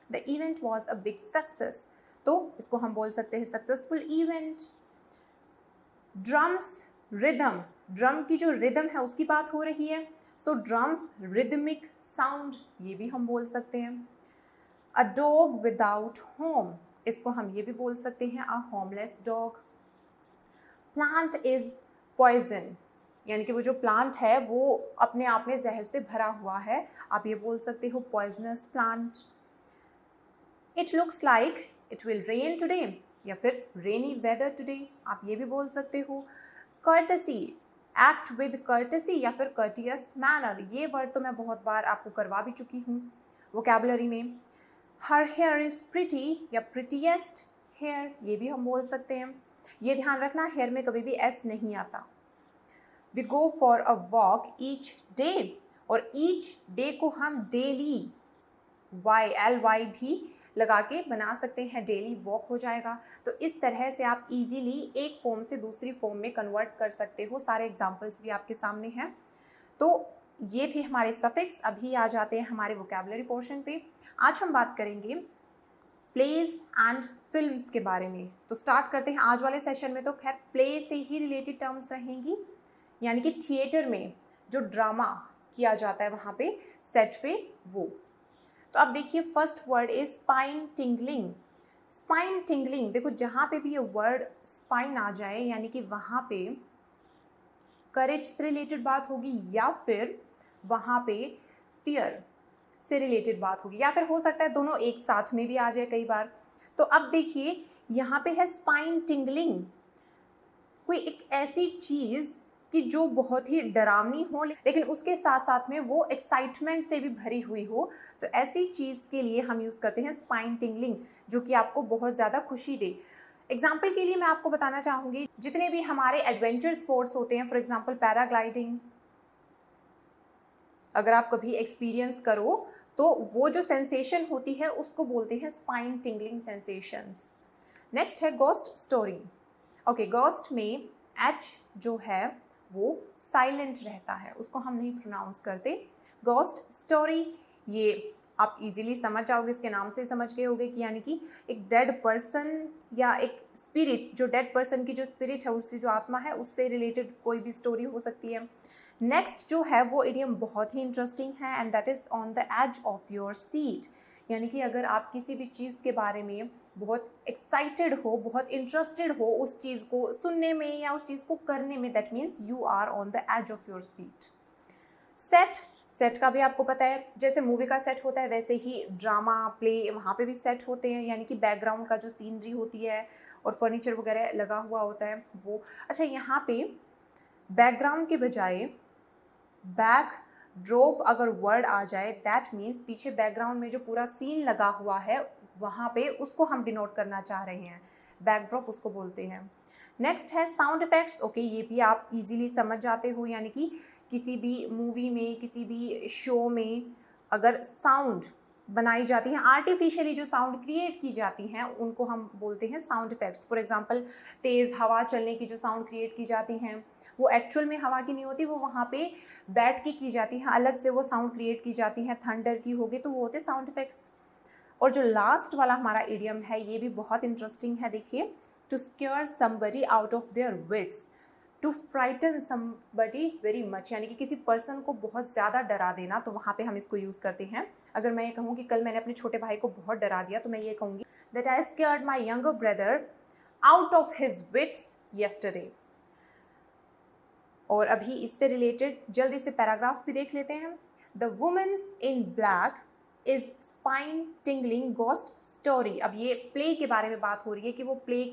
The event was a big success, तो इसको हम बोल सकते हैं successful event. Drums, rhythm, drum की जो रिदम है उसकी बात हो रही है, सो ड्रम्स रिदमिक साउंड, ये भी हम बोल सकते हैं। अ डॉग विदाउट होम, इसको हम ये भी बोल सकते हैं a homeless dog. Plant is poison, यानी कि वो जो प्लांट है वो अपने आप में जहर से भरा हुआ है, आप ये बोल सकते हो poisonous plant. It looks like it will rain today, या फिर रेनी वेदर टुडे, आप ये भी बोल सकते हो। कर्टसी, एक्ट विद कर्टसी या फिर कर्टियस मैनर, ये वर्ड तो मैं बहुत बार आपको करवा भी चुकी हूँ वोकैबुलरी में। हर हेयर इज प्रिटी या प्रिटीएस्ट हेयर, ये भी हम बोल सकते हैं। ये ध्यान रखना, हेयर में कभी भी एस नहीं आता। We go for a walk each day, और ईच डे को हम डेली YLY भी लगा के बना सकते हैं, डेली वॉक हो जाएगा। तो इस तरह से आप इजीली एक फॉर्म से दूसरी फॉर्म में कन्वर्ट कर सकते हो। सारे एग्जांपल्स भी आपके सामने हैं। तो ये थे हमारे सफिक्स। अभी आ जाते हैं हमारे वोकैबुलरी पोर्शन पे। आज हम बात करेंगे प्लेज एंड फिल्म्स के बारे में। तो स्टार्ट करते हैं आज वाले सेशन में। तो खैर प्ले से ही रिलेटेड टर्म्स रहेंगी, यानी कि थिएटर में जो ड्रामा किया जाता है वहाँ पे सेट पे वो। तो अब देखिए first word is spine tingling. Spine tingling, देखो जहाँ पे भी ये वर्ड स्पाइन आ जाए यानी कि वहाँ पे करेज से रिलेटेड बात होगी, या फिर वहाँ पे फियर से रिलेटेड बात होगी, या फिर हो सकता है दोनों एक साथ में भी आ जाए कई बार। तो अब देखिए यहाँ पे है स्पाइन टिंगलिंग, कोई एक ऐसी चीज़ कि जो बहुत ही डरावनी हो लेकिन उसके साथ साथ में वो एक्साइटमेंट से भी भरी हुई हो। तो ऐसी चीज़ के लिए हम यूज़ करते हैं स्पाइन टिंगलिंग, जो कि आपको बहुत ज़्यादा खुशी दे। एग्जाम्पल के लिए मैं आपको बताना चाहूँगी, जितने भी हमारे एडवेंचर स्पोर्ट्स होते हैं, फॉर एग्जाम्पल पैराग्लाइडिंग, अगर आप कभी एक्सपीरियंस करो तो वो जो सेंसेशन होती है उसको बोलते हैं स्पाइन टिंगलिंग सेंसेशंस। नेक्स्ट है गोस्ट स्टोरी। ओके, गोस्ट में एच जो है वो साइलेंट रहता है, उसको हम नहीं प्रोनाउंस करते। गोस्ट स्टोरी, ये आप इजीली समझ जाओगे, इसके नाम से समझ गए होगे कि यानी कि एक डेड पर्सन या एक स्पिरिट, जो डेड पर्सन की जो स्पिरिट है, उसकी जो आत्मा है, उससे रिलेटेड कोई भी स्टोरी हो सकती है। नेक्स्ट जो है वो इडियम बहुत ही इंटरेस्टिंग है, and that is on the edge of your seat. यानी कि अगर आप किसी भी चीज़ के बारे में बहुत एक्साइटेड हो, बहुत इंटरेस्टेड हो उस चीज़ को सुनने में या उस चीज़ को करने में, that means you are on the edge of your seat. Set, set का भी आपको पता है, जैसे मूवी का सेट होता है वैसे ही ड्रामा प्ले वहाँ पे भी सेट होते हैं, यानी कि बैकग्राउंड का जो सीनरी होती है और फर्नीचर वगैरह लगा हुआ होता है वो। अच्छा, यहाँ पे बैकग्राउंड के बजाय बैक ड्रॉप अगर वर्ड आ जाए, दैट मीन्स पीछे बैकग्राउंड में जो पूरा सीन लगा हुआ है वहाँ पे उसको हम डिनोट करना चाह रहे हैं, बैकड्रॉप उसको बोलते हैं। नेक्स्ट है साउंड इफेक्ट्स। ओके, ये भी आप इजीली समझ जाते हो, यानी कि किसी भी मूवी में, किसी भी शो में अगर साउंड बनाई जाती हैं, आर्टिफिशियली जो साउंड क्रिएट की जाती हैं, उनको हम बोलते हैं साउंड इफेक्ट्स। फॉर एग्जांपल तेज़ हवा चलने की जो साउंड क्रिएट की जाती हैं, वो एक्चुअल में हवा की नहीं होती, वो वहाँ पे बैठ के की जाती है, अलग से वो साउंड क्रिएट की जाती है। थंडर की होगी तो वो होते साउंड इफेक्ट्स। और जो लास्ट वाला हमारा इडियम है ये भी बहुत इंटरेस्टिंग है, देखिए, to scare somebody out of their wits, to frighten somebody very much, यानी कि किसी पर्सन को बहुत ज़्यादा डरा देना, तो वहाँ पे हम इसको यूज़ करते हैं। अगर मैं ये कहूँ कि कल मैंने अपने छोटे भाई को बहुत डरा दिया, तो मैं ये कहूँगी that I scared my younger brother out of his wits yesterday. और अभी इससे रिलेटेड जल्दी से पैराग्राफ भी देख लेते हैं। The woman in black is spine tingling ghost story. अब ये प्ले के बारे में बात हो रही है कि वो प्ले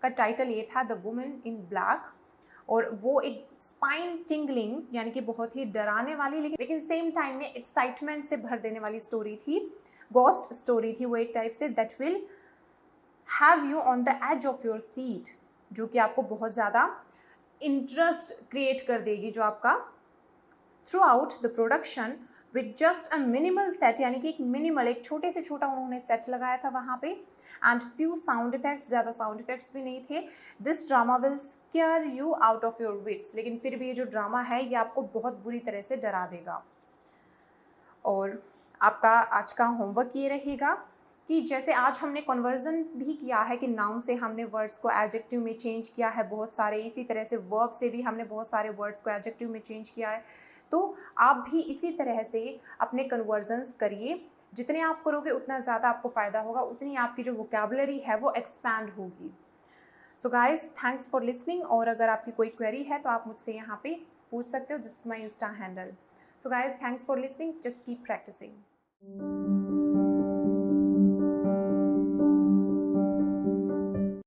का टाइटल ये था द वुमन इन ब्लैक, और वो एक स्पाइन टिंगलिंग यानी कि बहुत ही डराने वाली लेकिन सेम टाइम में एक्साइटमेंट से भर देने वाली स्टोरी थी, गोस्ट स्टोरी थी वो एक टाइप से, that will have you on the edge of your seat, जो कि आपको बहुत ज़्यादा इंटरेस्ट क्रिएट कर देगी, जो आपका through out the production with just a minimal set, यानी कि एक मिनिमल, एक छोटे से छोटा उन्होंने सेट लगाया था वहाँ पे, एंड फ्यू साउंड इफेक्ट्स, ज़्यादा साउंड इफेक्ट्स भी नहीं थे। This drama will scare you out of your wits, लेकिन फिर भी ये जो ड्रामा है ये आपको बहुत बुरी तरह से डरा देगा। और आपका आज का होमवर्क ये रहेगा कि जैसे आज हमने कन्वर्जन भी किया है कि नाउन से हमने वर्ड्स को एडजेक्टिव में चेंज किया है बहुत सारे, इसी तरह से वर्ब से भी हमने बहुत सारे वर्ड्स को एडजेक्टिव में चेंज किया है, तो आप भी इसी तरह से अपने कन्वर्जन्स करिए। जितने आप करोगे उतना ज़्यादा आपको फ़ायदा होगा, उतनी आपकी जो वोकैबुलरी है वो एक्सपैंड होगी। सो गाइज, थैंक्स फॉर लिसनिंग, और अगर आपकी कोई क्वेरी है तो आप मुझसे यहाँ पे पूछ सकते हो, this is my insta handle. So guys, thanks for listening, just keep practising.